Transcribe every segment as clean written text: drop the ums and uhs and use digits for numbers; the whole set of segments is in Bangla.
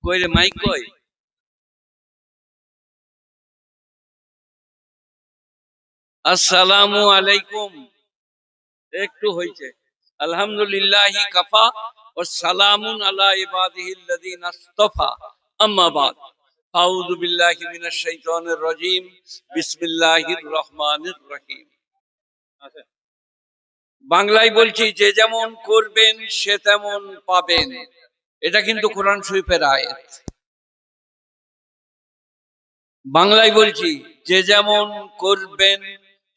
কই রে মাইক কই? আসসালামু আলাইকুম। একটু হইছে। আলহামদুলিল্লাহি কাফা ওয়া সালামুন আলা ইবাদিহিল্লাযিনা ইসতাফা। আম্মা বাদ। আউযু বিল্লাহি মিনাশ শাইতানির রাজীম। বিসমিল্লাহির রহমানির রহিম। বাংলায় বলছি, যে যেমন করবেন সে তেমন পাবেন। এটা কিন্তু কোরআন শরীফের আয়াত। বাংলায় বলছি, যে যেমন করবেন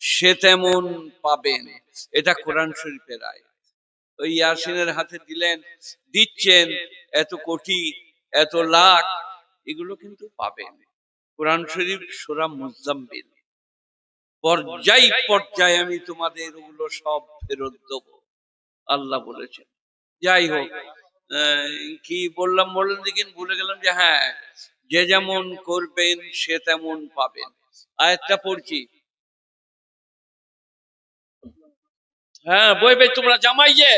সে তেমন পাবেন। এটা কোরআন শরীফের আয়াত। ওই ইয়াসিনের হাতে দিলেন, দিচ্ছেন, এত কোটি, এত লাখ, এগুলো কিন্তু পাবেন। কোরআন শরীফ সূরা মুজাম্মিল। পর্যায় পর্যায়ে আমি তোমাদের ওগুলো সব ফেরত দেবো, আল্লাহ বলেছেন। যাই হোক, কি বললাম বলেন দেখিন, ভুলে গেলাম। যে হ্যাঁ, যে যেমন করবেন সে তেমন পাবেন। আয়াতটা পড়ছি। হ্যাঁ, বই তোমরা জামাই যে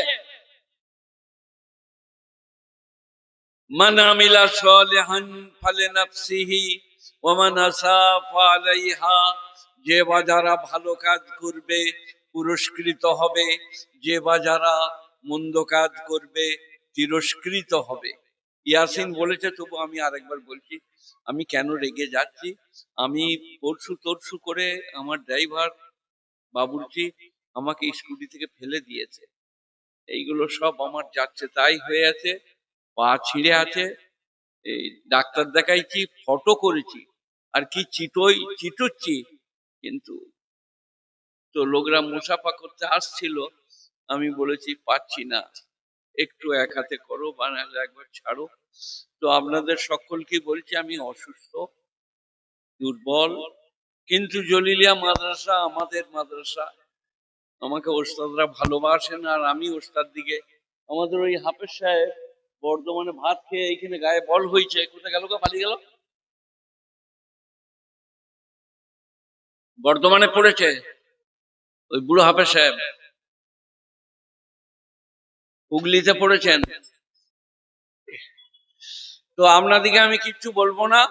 মান আমিলা সালিহান ফালিনাফসিহি ওয়া মান আসা ফালাইহা। যে বা যারা ভালো কাজ করবে পুরস্কৃত হবে, যে বা যারা মন্দ কাজ করবে তিরস্কৃত হবে। ইয়াসিন বলেছে, তবু আমি আরেকবার বলছি। আমি কেন রেগে যাচ্ছি? আমি পরশু তরশু করে আমার ড্রাইভার বাবুর্চি আমাকে স্কুটি থেকে ফেলে দিয়েছে। এইগুলো সব আমার যাচ্ছে তাই হয়ে আছে, পা ছিঁড়ে আছে। এই ডাক্তার দেখাইছি, ফটো করেছি, আর কি চিটোচ্ছি। কিন্তু তো লোকরা মুসাফা করতে আসছিল, আমি বলেছি পাচ্ছি না, একটু এক হাতে করো, বানালে একবার ছাড়ো। তো আপনাদের সকলকে বলছি, আমি অসুস্থ, দুর্বল, কিন্তু জলিলিয়া মাদ্রাসা আমাদের মাদ্রাসা, আমাকে ওস্তাদরা ভালোবাসেন, আর আমি ওস্তাদ দিকে। আমাদের ওই হাফেজ সাহেব বর্ধমানে ভাত খেয়ে এইখানে গায়ে বল হয়েছে, কোথায় গেল, পালিয়ে গেল, বর্ধমানে পড়েছে ওই বুড়ো হাফেজ সাহেব, হুগলিতে পড়েছেন। তো আপনাদিকে আমি কিচ্ছু বলবো না।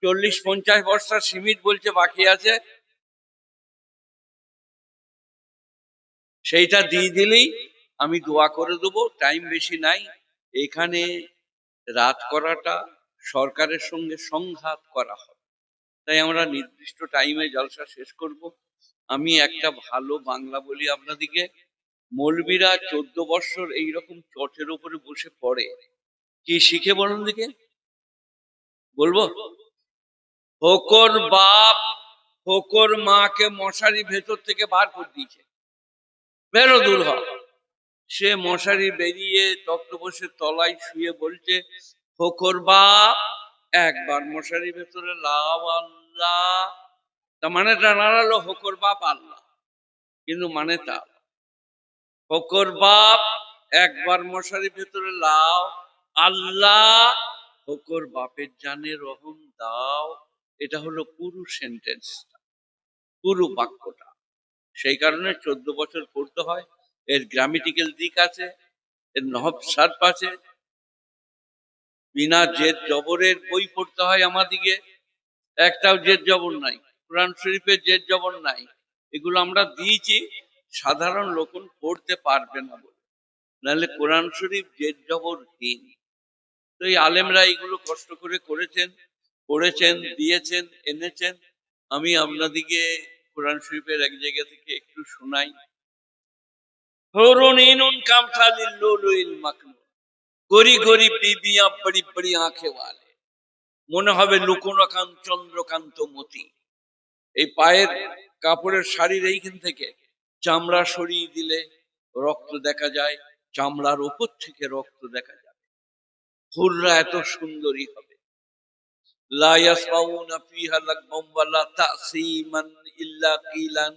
40-50 বস্তা সিমেন্ট বলছে বাকি আছে, সেইটা দিয়ে দিলেই আমি দোয়া করে দেবো। টাইম বেশি নাই। এখানে রাত করাটা সরকারের সঙ্গে সংঘাত করা হবে, তাই আমরা নির্দিষ্ট টাইমে জলসা শেষ করব। আমি একটা ভালো বাংলা বলি আপনাদিকে। মৌলবীরা 14 বৎসর এইরকম চটের উপরে বসে পড়ে, কি শিখে বলুন দিকে, বলবো? হোকর বাপ হোকর মাকে মশারি ভেতর থেকে বার করে দিয়েছে, বেরো দূর হ। সে মশারি বেরিয়ে তক্তপোষের তলায় শুয়ে বলছে, হোকর বাপ একবার মশারি ভেতরে লাভ আল্লাহ। তা মানেটা নাড়ালো, হোকর বাপ আল্লাহ, কিন্তু মানে তা হোকর বাপ একবার মশারি ভেতরে লাও আল্লাহ, হোকর বাপের জানে রহম দাও। এটা হলো পুরো সেন্টেন্স, পুরো বাক্যটা। সেই কারণে 14 বছর পড়তে হয়। এর গ্রামেটিক্যাল দিক আছে, এর নহব সার্ফ আছে, বিনা জেদ জবরের বই পড়তে হয় আমাদিকে। একটাও জেদ জবর নাই, কোরআন শরীফের জেদ জবর নাই। এগুলো আমরা দিয়েছি, সাধারণ লোক পড়তে পারবে না বলে, নাহলে কোরআন শরীফ জেদ জবরহীন। তো এই আলেমরা এইগুলো কষ্ট করে করেছেন, পড়েছেন, দিয়েছেন, এনেছেন। আমি আপনাদিকে কোরআন শরীফের এক জায়গা থেকে একটু শোনাই। গরি গরি বিবিয়া বড়ি বড়ি আঁখে ওয়ালে, মনে হবে লুকোনকান্ত চন্দ্রকান্ত মতি। এই পায়ের কাপড়ের শাড়ির এইখান থেকে চামড়া সরিয়ে দিলে রক্ত দেখা যায়, চামড়ার উপর থেকে রক্ত দেখা যায়। হুররা এত সুন্দরী হবে। লা ইয়াসমাউনা ফিহা লাগওয়ান ওয়ালা তাসীমান ইল্লা কিলান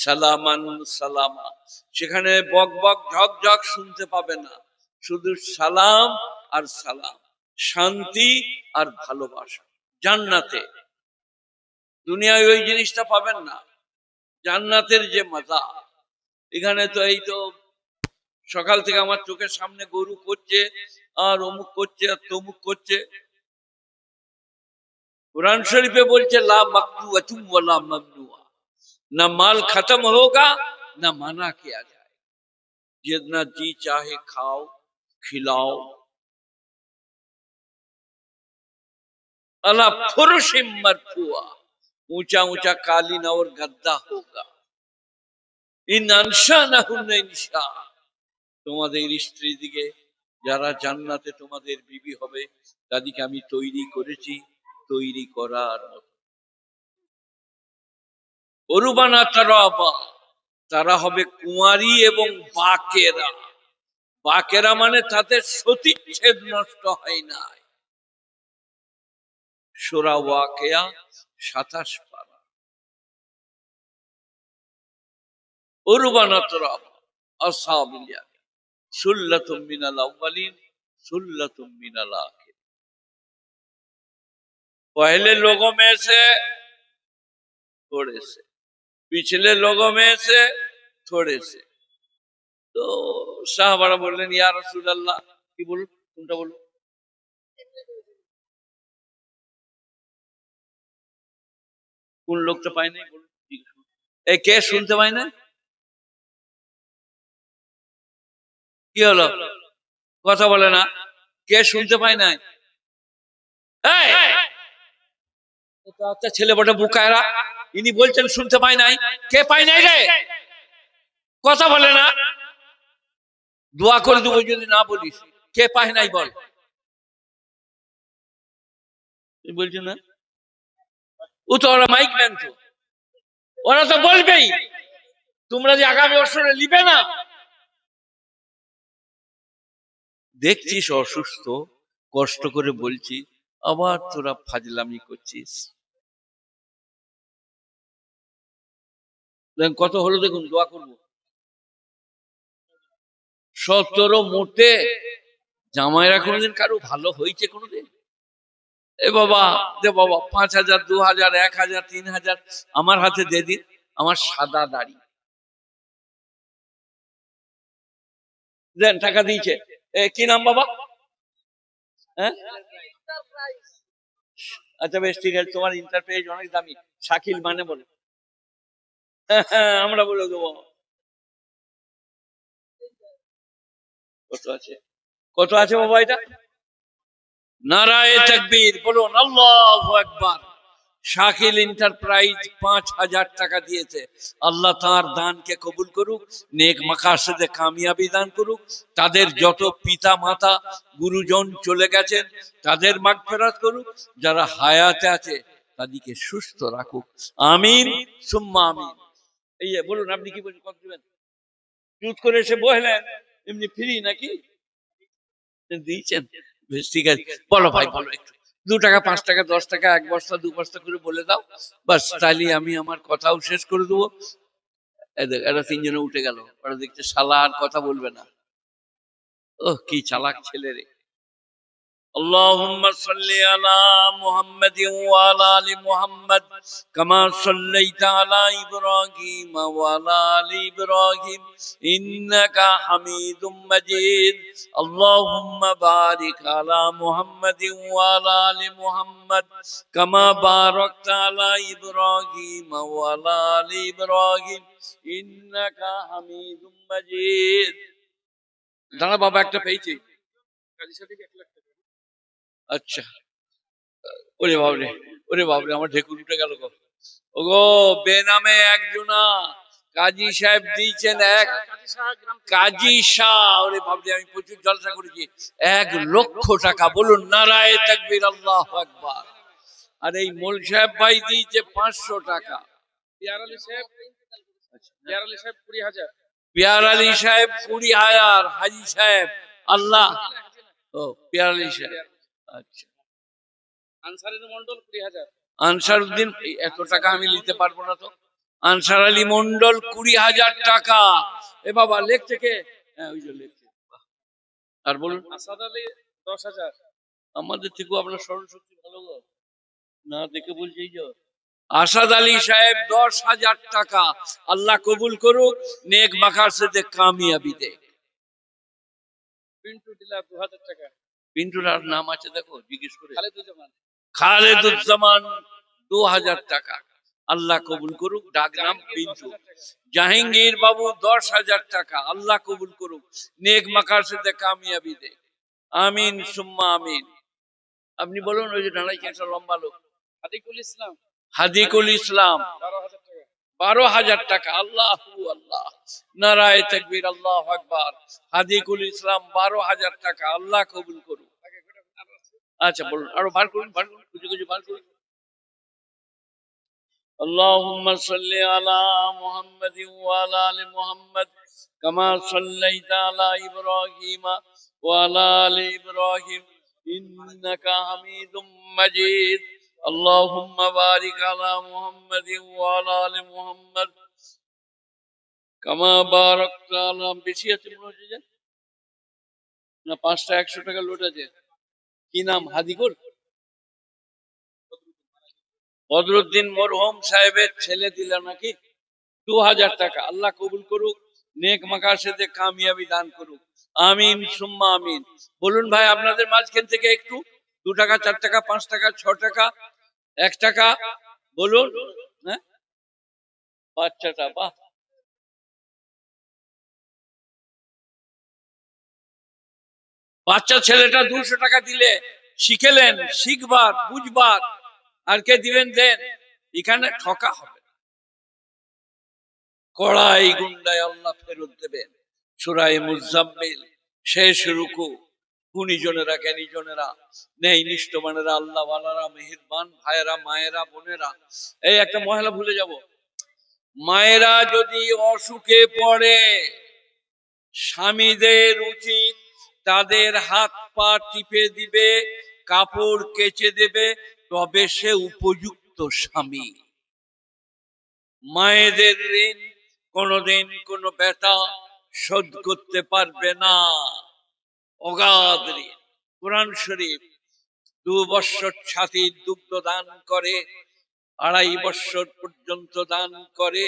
সালামান সালামা। সেখানে বক বক ঝক ঝক শুনতে পাবে না, শুধু সালাম আর সালাম, শান্তি আর ভালোবাসা। জান্নাতে, দুনিয়ায় ওই জিনিসটা পাবেন না। জান্নাতের যে মজা, এখানে তো এই তো সকাল থেকে আমার চোখের সামনে গরু করছে, আর অমুক করছে আর তমুক করছে। कुरान शरीफ में बोलते ला मकतूअतुम वला ममनुआ, न माल खत्म होगा न मना किया जाए, जितना जी चाहे खाओ खिलाओ। अला फुरुशिम मरफुआ, ऊंचा ऊंचा कालीन और गद्दा होगा। इन अनशानहुन्ना इंशा, তোমাদের স্ত্রী দিকে যারা জান্নাতে তোমাদের বিবি হবে তাদেরকে আমি তৈরি করেছি তৈরি করার মতো। অরুবানা তারাবা, তারা হবে কুঁয়ারি এবং বাকেরা। বাকেরা মানে তাদের সতীচ্ছেদ নষ্ট হয় না। সূরা ওয়াকিয়া 27 পারা। অরুবানা তারাবা আসহাবুল ইয়ামিন সুল্লাতুম মিনাল আউয়ালিন सुल्लतुम मिनल आखिरीन। पहले लोगों में से थोड़े से, पिछले लोगों में से थोड़े से। तो साहबारा बोलें या रसूल अल्लाह, की बोलो কোনটা बोलो, কোন লোকটা পায় নাই বলুন। এই কে শুনতে পায় না? কি হলো কথা বলে না? কে শুনতে পায় নাই? আচ্ছা ছেলে বড় বুকায়রা, ইনি বলছেন শুনতে পায় নাই। কে পায় নাই রে? কথা বলে না। দোয়া করে দেবো যদি না বলিস। কে পায় নাই বল। বলছে না, ও তো ওরা মাইক ম্যান, তো ওরা তো বলবেই। তোমরা যে আগামী বছরে নিবে না, দেখছিস অসুস্থ, কষ্ট করে বলছি, আবার তোরা ফাজলামি করছিস। কত হলো দেখুন, দোয়া করবো। 17 মোটে। জামাইরা কোনোদিন কারো ভালো হয়েছে কোনোদিন? এ বাবা দে বাবা, 5000 2000 1000 3000 আমার হাতে দিয়ে দিন। আমার সাদা দাড়ি দেন, টাকা দিয়েছে। কি নাম বাবা? হ্যাঁ আচ্ছা বেশ ঠিক আছে, তোমার ইন্টারপ্রাইজ অনেক দামি। শাকিল মানে বলো। আমরা বলে দেবো। কত আছে, কত আছে বাবা এটা? নারায়ে তাকবীর বলুন, আল্লাহু আকবার। শাকিল এন্টারপ্রাইজ 5000 টাকা দিয়েছে। আল্লাহ তার দানকে কবুল করুক, নেক মাকাসদে কামিয়াবি দান করুক। তাদের যত পিতা মাতা গুরুজন চলে গেছেন তাদের মাগফিরাত করুক, যারা হায়াতে আছে তাদেরকে সুস্থ রাখুক। আমিন সুম্মা আমিন। এই বলুন, আপনি কি বলছেন? কত দিবেন? চুপ করে এসে বললেন এমনি ফ্রি নাকি দিয়েছেন? বেশ ঠিক আছে, বলো ভাই বলো, একটু 2 টাকা 5 টাকা 10 টাকা 1 বস্তা 2 বস্তা করে বলে দাও, বাস তাহলে আমি আমার কথাও শেষ করে দেবো। এরা 3 জনে উঠে গেল, ওরা দেখছে শালা আর কথা বলবে না। ওহ কি চালাক ছেলে রে। اللهم صل على محمد وعلى ال محمد كما صليت على ابراهيم وعلى ال ابراهيم انك حميد مجيد اللهم بارك على محمد وعلى ال محمد كما باركت على ابراهيم وعلى ال ابراهيم انك حميد مجيد। দাঁড়া বাবা, একটা পেয়েছি। আচ্ছা, ওরে বাবরে, ওরে বাবরে, আমার ঢেকুর উঠে গেল গো। ওগো বেনামে একজনা কাজী সাহেব দিয়েছেন, এক কাজী শাহ। ওরে বাবরে, আমি প্রচুর জলসা করেছি। 1 লক্ষ টাকা। বলুন নারায়ে তাকবীর, আল্লাহু আকবার। আর এই মোল সাহেব ভাই দিয়েছে 500 টাকা। পিয়ার আলী সাহেব 20,000, পিয়ার আলী সাহেব 20,000, হাজি সাহেব আল্লাহ। ও পিয়ার আলী সাহেব, আচ্ছা। আনসারউদ্দিন এত টাকা আমি নিতে পারবো না তো। আনসার আলী মন্ডল 20,000 টাকা। এ বাবা লেখছে কে? হ্যাঁ ওই যে লেখছে। আর বলুন আসাদ আলী 10,000। আমাদের থেকেও আপনার স্মরণ শক্তি ভালো গো, না দেখে বলছি। এই যে আসাদ আলী সাহেব 10,000 টাকা। আল্লাহ কবুল করুক, নেক মাকাসদে কামিয়াবি দেখ। পিন্টু দিলা 2,000 টাকা। পিন্টুর আর নাম আছে দেখো, জিজ্ঞেস করে। খালেদুজ্জামান 2000 টাকা, আল্লাহ কবুল করুক। ডাক নাম পিন্টু। জাহাঙ্গীর বাবু 10,000 টাকা, আল্লাহ কবুল করুক, নেক মাকাসিদে কামিয়াবি দে, আমিন সুম্মা আমিন। আপনি বলুন, ওই যে দাঁড়াইছে একটা লম্বা লোক, হাদিকুল ইসলাম 12,000 টাকা, আল্লাহ আল্লাহ, নারায়ে তাকবীর, আল্লাহু আকবার। হাদিকুল ইসলাম 12,000 টাকা, আল্লাহ কবুল করুক। আচ্ছা বলুন, আরো বার করুন, কিছু কিছু বার করুন। اللهم صل على محمد وعلى ال محمد كما صليت على ابراهيم وعلى ال ابراهيم انك حميد مجيد اللهم بارك على محمد وعلى ال محمد كما باركت على বেশি আছে মনে হচ্ছে না, 5টা 100 টাকা লোট আছে। কি নাম? হাদিকুল বদরুদ্দিন মরহুম সাহেবের ছেলে দিল নাকি 2000 টাকা, আল্লাহ কবুল করুক, নেক মাকাসিদে কামিয়াবি দান করুক, আমিন সুম্মা আমিন। বলুন ভাই, আপনাদের মাঝখান থেকে একটু 2 টাকা 4 টাকা 5 টাকা 6 টাকা 1 টাকা বলুন। হ্যাঁ, বাচ্চাটা বাহ, বাচ্চা ছেলেটা 200 টাকা দিলে শিখেলেন, শিখবার বুঝবার। আর কে দিবেন দেন, এখানে ঠকা হবে। কড়াই গুন্ডায় আল্লাহ ফেরত দেবেন। সূরা মুজাম্মিল শেষ রুকু। গুণীজনেরা, জ্ঞানীজনেরা, ন্যায় নিষ্ঠমানেরা, আল্লাহ ওয়ালারা, মেহেরবান ভাইয়েরা, মায়েরা, বোনেরা। এই একটা মহিলা ভুলে যাব, মায়েরা যদি অসুখে পড়ে, স্বামীদের উচিত তাদের হাত পা টিপে দিবে, কাপড় কেচে দেবে, তবে সে উপযুক্ত স্বামী। মায়েদের ঋণ কোনদিন কোন বেটা শোধ করতে পারবে না, অগাধ ঋণ। কোরআন শরীফ 2 বৎসর ছাতির দুগ্ধ দান করে, 2.5 বৎসর পর্যন্ত দান করে।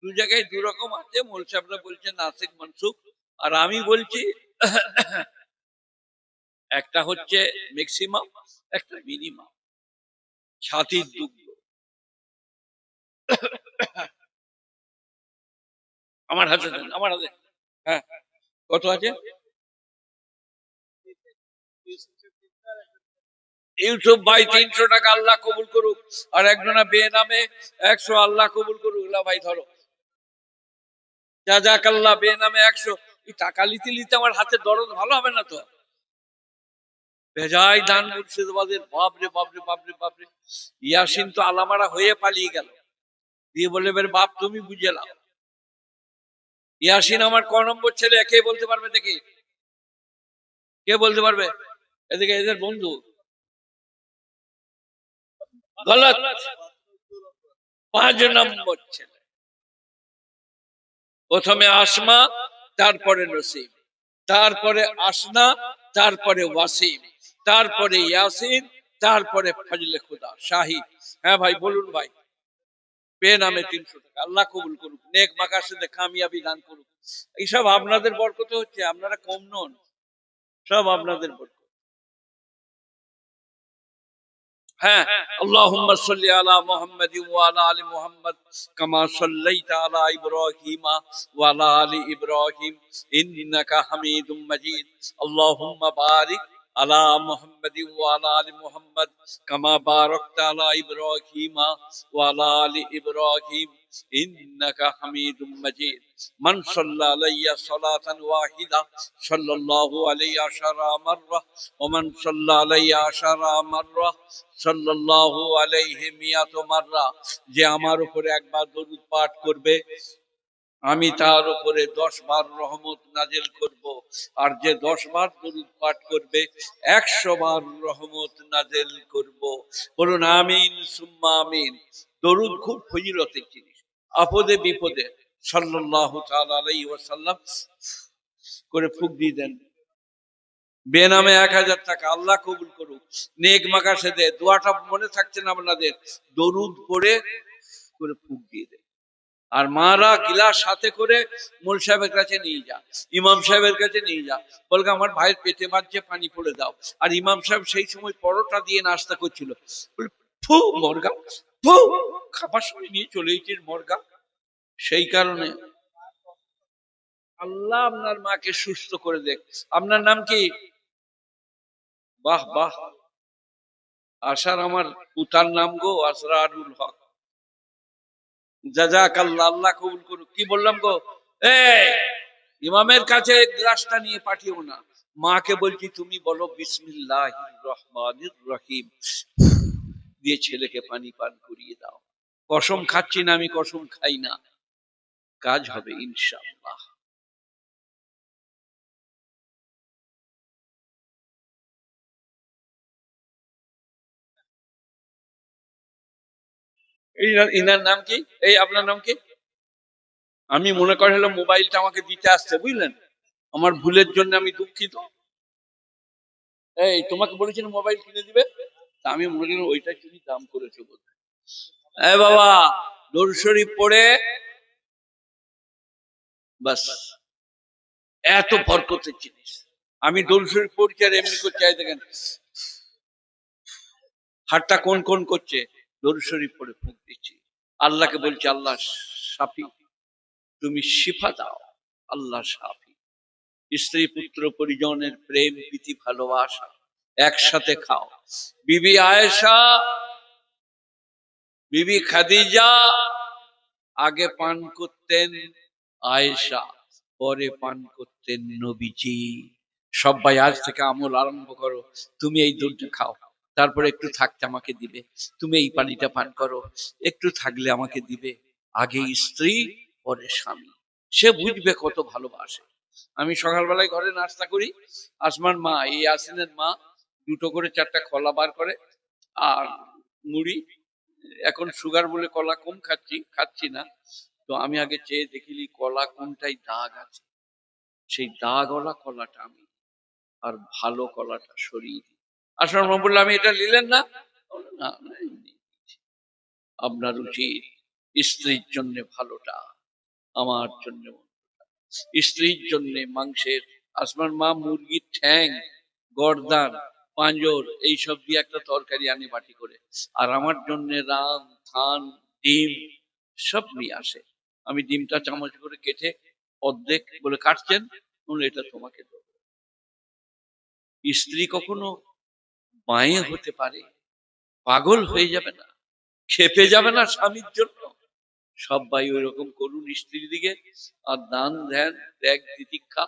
2 জায়গায় 2 রকম আছে, মৌল সাহেবরা বলছেন নাসিক মনসুখ, আর আমি বলছি একটা হচ্ছে ম্যাক্সিমাম, একটা মিনিমাম। ছাতির দুগ্ধ আমার হাতে দেন, আমার হাতে। হ্যাঁ, কত আছে? ইউসুফ ভাই 300 টাকা, আল্লাহ কবুল করুক। আর একজনা বে নামে 100, আল্লাহ কবুল করুক। ভাই ধরো, জাযাকাল্লাহ, বে নামে 100। এই টাকা লিতে লিতে আমার হাতে দরদ ভালো হবে না তো। বেজায় দান মুর্শিদাবাদের, বাপরে বাপরে বাপরে বাপরে। ইয়াসিন তো আলামারা হয়ে পালিয়ে গেল, দিয়ে বলে বের বাপ তুমি বুঝে নাও। ইয়াসিন আমার ক নম্বর ছেলে, কে বলতে পারবে? দেখি কে বলতে পারবে? এদিকে এদের বন্ধু। গলত, 5 নম্বর ছেলে। প্রথমে আসমা, তারপরে নসিম, তারপরে আসনা, তারপরে ওয়াসিম, তারপরে ইয়াসিন, তারপরে ফজলে খুদা শাহিদ। হ্যাঁ ভাই বলুন ভাই। বে নামে 300 টাকা, আল্লাহ কবুল করুক, নেক মাকাসিদে কামিয়াবি দান করুক। এইসব আপনাদের বরকতে হচ্ছে, আপনারা কম নন, সব আপনাদের বরকত। হ্যাঁ, আল্লাহুম্মা সাল্লি আলা মুহাম্মাদিন ওয়া আলা আলি মুহাম্মাদ কামা সাল্লাইতা আলা ইব্রাহিম ওয়া আলা আলি ইব্রাহিম ইন্নাকা হামিদুম মাজিদ। আল্লাহুম্মা বারিক আলা মুহাম্মাদিন ওয়া আলা আলি মুহাম্মাদ কামা বারাকতা আলা ইব্রাহিম ওয়া আলা আলি ইব্রাহিম ইন্নাকা হামিদুম মাজিদ। মান সাল্লা আলাইয়া সালাতান ওয়াহিদা সাল্লাল্লাহু আলাইহি আশারা মাররা ওয়া মান সাল্লা আলাইয়া আশারা মাররা সাল্লাল্লাহু আলাইহি মিয়াত মাররা। যে আমার উপরে একবার দরুদ পাঠ করবে, আমি তার উপরে 10 বার রহমত নাজিল করব। আর যে 10 বার দরুদ পাঠ করবে, 100 বার রহমত নাজিল করব। বলুন আমিন সুম্মা আমিন। দরুদ খুব ফজিলতের জিনিস। আপদে বিপদে সাল্লাল্লাহু তাআলা আলাইহি ওয়াসাল্লাম করে ফুঁক দিয়ে দেন। বেনামে 1000 টাকা, আল্লাহ কবুল করুক, নেক মাকাসিদে। দোয়াটা মনে থাকছে না আপনাদের? দরুদ পড়ে করে ফুঁক দিয়ে দেন। আর মারা গিলাস সাথে করে মোল সাহেবের কাছে নিয়ে যা, ইমাম সাহেবের কাছে নিয়ে যা, বলবে আমার ভাইয়ের পেটে বাজছে, পানি পড়ে দাও। আর ইমাম সাহেব সেই সময় পরোটা দিয়ে নাস্তা করছিল, ফু মর্গা, ফু, খাবার সময় নিয়ে চলে গেছিস মর্গা। সেই কারণে আল্লাহ আপনার মাকে সুস্থ করে দেখ। আপনার নাম কি? বাহ বাহ, আশার আমার পুতার নাম গো আসরারুল হক। জাযাকাল্লাহ, আল্লাহ কবুল করুক। কি বললাম গো? এই ইমামের কাছে গ্লাসটা নিয়ে পাঠিও না, মাকে বলছি তুমি বলো বিসমিল্লাহির রহমানির রহিম, দিয়ে ছেলেকে পানি পান করিয়ে দাও। কসম খাচ্ছি না, আমি কসম খাই না, কাজ হবে ইনশাআল্লাহ। ইনার নাম কি? এই আপনার নাম কি? আমি মনে করি হলো মোবাইলটা আমাকে দিতে আসছে, বুঝলেন? আমার ভুলের জন্য আমি দুঃখিত। এই তোমাকে বলেছিল মোবাইল কিনে দিবে, তা আমি মনে করি ওইটা তুমি দাম করেছো বোধ হয়। এই বাবা, দরুদ শরীফ পড়ে বাস, এত বরকতের জিনিস। আমি দরুদ শরীফ পড়ছি আর এমনি করছি, এই দেখেন হাতটা কোন কোন করছে, দরুদ শরীফ পড়ে ফুঁক দিচ্ছি। আল্লাহকে বলছি আল্লাহ শাফি, তুমি শিফা দাও, আল্লাহ শাফি। স্ত্রী পুত্র পরিজনের প্রেম প্রীতি ভালোবাসা একসাথে খাও। বিবি আয়েশা, বিবি খাদিজা আগে পান করতেন আয়েশা, পরে পান করতেন নবীজি। সবাই আজ থেকে আমল আরম্ভ করো। তুমি এই দুধটা খাও, তারপরে একটু থাকতে আমাকে দিবে। তুমি এই পানিটা পান করো, একটু থাকলে আমাকে দিবে। আগে স্ত্রী, পরে স্বামী। সে বুঝবে কত ভালোবাসে। আমি সকালবেলায় ঘরে নাস্তা করি, আসমান মা, এই আসিনের মা দুটো করে চারটা কলা বার করে আর মুড়ি। এখন সুগার বলে কলা কম খাচ্ছি না, তো আমি আগে চেয়ে দেখিলি কলা কোনটাই দাগ আছে, সেই দাগওয়ালা কলাটা আমি, আর ভালো কলাটা সরিয়ে দিই। আসলে মা বললো আমি এটা নিলেন না, না না, এমনি। আপনার উচিত স্ত্রীর জন্য ভালোটা, আমার জন্য স্ত্রীর জন্য মাংসের, আসমান মা মুরগির ঠ্যাং, গর্দান, পাঁজর এইসব দিয়ে একটা তরকারি আনে বাটি করে, আর আমার জন্য রাম থান ডিম সব নিয়ে আসে। আমি ডিমটা চামচ করে কেটে অর্ধেক বলে কাটছেন, বলে এটা তোমাকে দেবো। স্ত্রী কখনো মায়ে হতে পারে, পাগল হয়ে যাবে না, খেপে যাবে না স্বামীর জন্য। সবাই ওই রকম করুন স্ত্রীর দিকে, আর দান ধ্যান ত্যাগ তিতিক্ষা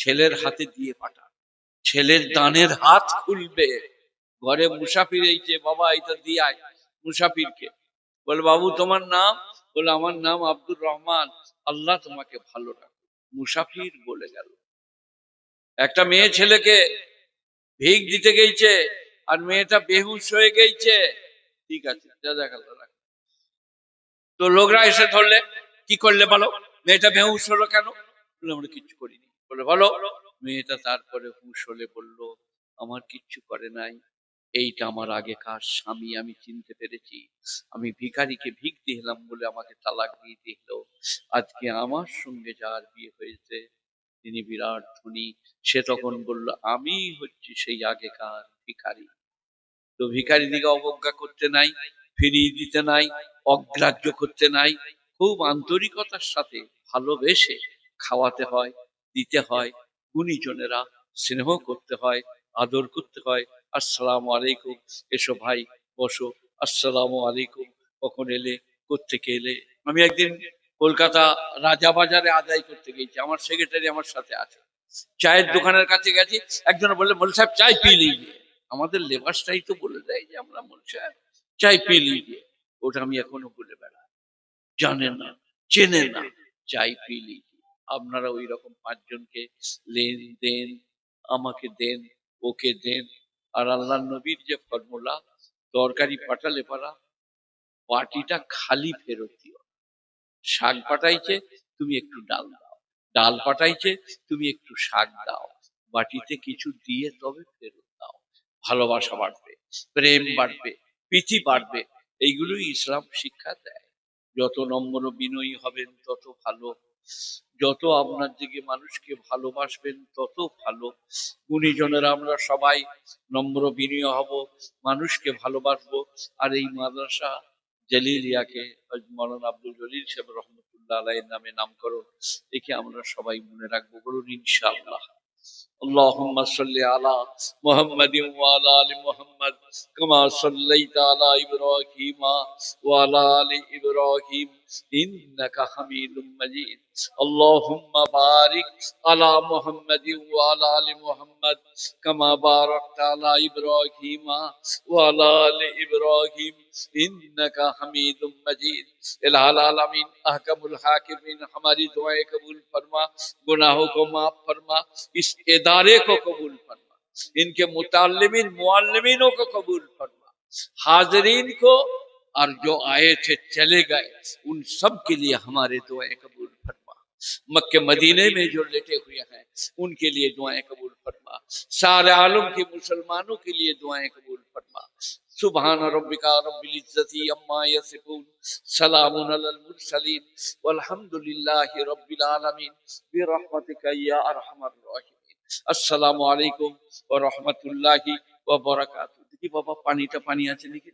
ছেলের হাতে দিয়ে পাঠান। ছেলের দানের হাত খুলবে। ঘরে মুসাফির এইছে, বাবা এটা দিয়ে আয়। মুসাফিরকে বলে বাবু তোমার নাম? বলে আমার নাম আব্দুর রহমান, আল্লাহ তোমাকে ভালো রাখো। মুসাফির বলে গেল। একটা মেয়ে ছেলেকে ভিক দিতে গেছে, আর মেয়েটা বেহুশ হয়ে গেছে, ঠিক আছে যা দেখা, তো লোকরা এসে ধরলে, কি করলে বলো, মেয়েটা বেহুশ হলো কেন? বলে আমরা কিচ্ছু করিনি। বলে বলো। মেয়েটা তারপরে হুঁশ হলে বলল আমার কিচ্ছু করে নাই, এইটা আমার আগেকার স্বামী, আমি চিনতে পেরেছি। আমি ভিখারিকে ভিক দিলাম বলে আমাকে তালাক দিয়ে দিল। আজকে আমার সঙ্গে যার বিয়ে হয়েছে তিনি বিরাট ধনী। সে তখন বলল আমি হচ্ছি সেই আগেকার ভিখারি। তো ভিখারি দিকে অবজ্ঞা করতে নাই, ফিরিয়ে দিতে নাই, অগ্রাহ্য করতে নাই। খুব আন্তরিকতার সাথে ভালোবেসে খাওয়াতে হয়, দিতে হয়। গুণীজনেরা স্নেহ করতে হয়, আদর করতে হয়। আসসালামু আলাইকুম, এসো ভাই বসো, আসসালামু আলাইকুম, কখন এলে, কোত্থেকে এলে। আমি একদিন কলকাতা রাজাবাজারে আদায় করতে গেছি, আমার সেক্রেটারি আমার সাথে আছে। চায়ের দোকানের কাছে গেছি, একজন বললে মোল সাহেব চাই পি লিজিয়ে। আমাদের লেবাসটাই তো বলে দেয় যে আমরা মোল সাহেব চাই পি লিজিয়ে। ওটা আমি এখনো বলে বেড়াই, জানে না, চেনে না, চাই পি লিজিয়ে। আপনারা ওই রকম পাঁচজনকে লেন দেন, আমাকে দেন, ওকে দেন। আর আল্লাহ নবীর যে ফর্মুলা, তরকারি পাঠালে পারা বাটিটা খালি ফেরত দিও। শাক পাঠাইছে, তুমি একটু ডাল দাও। ডাল পাঠাইছে, তুমি একটু শাক দাও। বাটিতে কিছু দিয়ে তবে ফেরত দাও। ভালোবাসা বাড়বে, প্রেম বাড়বে, প্রীতি বাড়বে। এইগুলোই ইসলাম শিক্ষা দেয়। যত নম্র বিনয়ী হবেন তত ভালো, যত আপনার দিকে মানুষকে ভালোবাসবেন তত ভালো। গুণীজনেরা আমরা সবাই নম্র বিনয়ী হব, মানুষকে ভালোবাসবো। আর এই মাদ্রাসা জালিলিয়াকে মৌলানা আব্দুল জলিল সাহেব রহমতুল্লাহ আলাইহির নামে নামকরণ, একে আমরা সবাই মনে রাখবো, বলুন ইনশাআল্লাহ। اللهم صل على محمد وعلى ال محمد كما صليت على ابراهيم وعلى ال ابراهيم انك حميد مجيد. اللهم بارك على محمد وعلى ال محمد كما باركت على ابراهيم وعلى ال ابراهيم انك حميد مجيد. الہ العالمین احکم الحاکمین ہماری دعائیں قبول فرما، गुनाहों को माफ फरमा, इस इदारे को कबूल फरमा, इनके मुताल्लिमीन मुअल्लिमीनों को कबूल फरमा, हाजरीन को और जो आए थे चले गए उन सब के लिए हमारे दुआएं कबूल फरमा। मक्के मदीने में जो लेटे हुए हैं उनके लिए दुआएं कबूल फरमा। सारे आलम के मुसलमानों के लिए दुआएं कबूल फरमा। सुभान रब्बिका रब्बिल इज्जति अम्मा यसिफून, सलामुन अलल मुरसलीन, वल्हम्दुलिल्लाहि रब्बिल आलमीन, बिरहमतिका या अरहमर राहिमीन। अस्सलामु अलैकुम व रहमतुल्लाहि व बरकातुहू। देखिए बाबा पानी আছে নাকি?